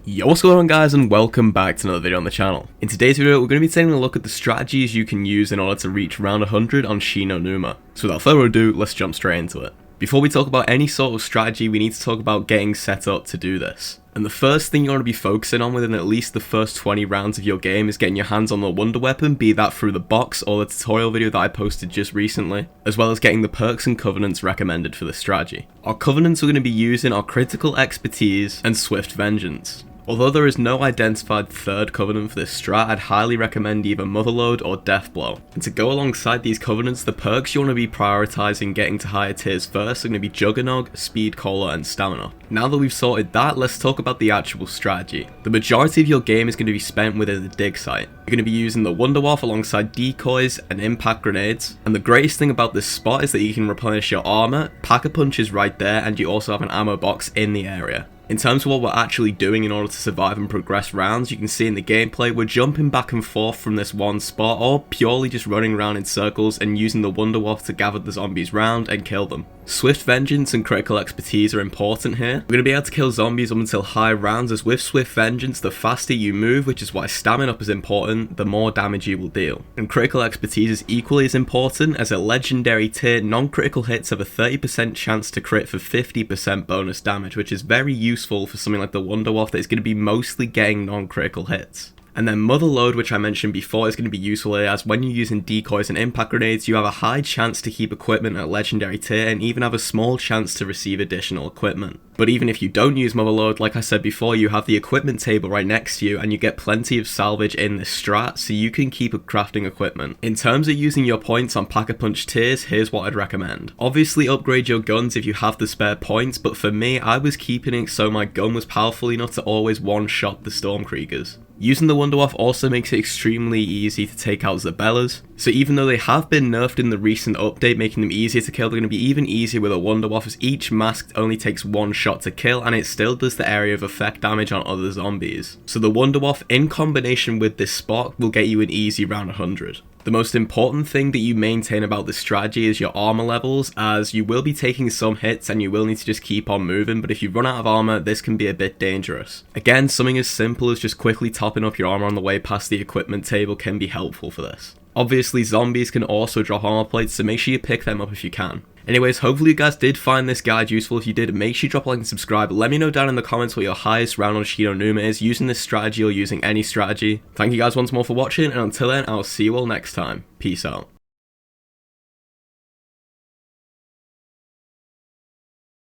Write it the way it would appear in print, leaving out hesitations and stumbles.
Yo, what's going on guys, and welcome back to another video on the channel. In today's video, we're going to be taking a look at the strategies you can use in order to reach round 100 on Shi No Numa. So without further ado, let's jump straight into it. Before we talk about any sort of strategy, we need to talk about getting set up to do this. And the first thing you want to be focusing on within at least the first 20 rounds of your game is getting your hands on the wonder weapon, be that through the box or the tutorial video that I posted just recently, as well as getting the perks and covenants recommended for this strategy. Our covenants we're going to be using are critical expertise and swift vengeance. Although there is no identified third covenant for this strat, I'd highly recommend either Motherload or Deathblow. And to go alongside these covenants, the perks you want to be prioritizing getting to higher tiers first are going to be Juggernog, Speed Cola, and Stamina. Now that we've sorted that, let's talk about the actual strategy. The majority of your game is going to be spent within the dig site. You're going to be using the Wunderwaffe alongside decoys and impact grenades. And the greatest thing about this spot is that you can replenish your armor, Pack-a-Punch is right there, and you also have an ammo box in the area. In terms of what we're actually doing in order to survive and progress rounds, you can see in the gameplay we're jumping back and forth from this one spot or purely just running around in circles and using the Wunderwaffe to gather the zombies round and kill them. Swift Vengeance and critical expertise are important here. We're going to be able to kill zombies up until high rounds, as with Swift Vengeance the faster you move, which is why stamina up is important, the more damage you will deal. And critical expertise is equally as important, as at legendary tier, non-critical hits have a 30% chance to crit for 50% bonus damage, which is very useful for something like the Wunderwaffe that is going to be mostly getting non-critical hits. And then Motherload, which I mentioned before, is going to be useful here, as when you're using decoys and impact grenades, you have a high chance to keep equipment at legendary tier and even have a small chance to receive additional equipment. But even if you don't use Motherload, like I said before, you have the equipment table right next to you and you get plenty of salvage in this strat, so you can keep crafting equipment. In terms of using your points on Pack-a-Punch tiers, here's what I'd recommend. Obviously upgrade your guns if you have the spare points, but for me, I was keeping it so my gun was powerful enough to always one-shot the Stormkriegers. Using the Wunderwaffe also makes it extremely easy to take out Zabellas, so even though they have been nerfed in the recent update making them easier to kill, they're going to be even easier with a Wunderwaffe, as each mask only takes one shot to kill and it still does the area of effect damage on other zombies. So the Wunderwaffe in combination with this spot will get you an easy round 100. The most important thing that you maintain about this strategy is your armor levels, as you will be taking some hits and you will need to just keep on moving, but if you run out of armor, this can be a bit dangerous. Again, something as simple as just quickly topping up your armor on the way past the equipment table can be helpful for this. Obviously, zombies can also drop armor plates, so make sure you pick them up if you can. Anyways, hopefully you guys did find this guide useful. If you did, make sure you drop a like and subscribe. Let me know down in the comments what your highest round on Shi No Numa is, using this strategy or using any strategy. Thank you guys once more for watching, and until then, I'll see you all next time. Peace out.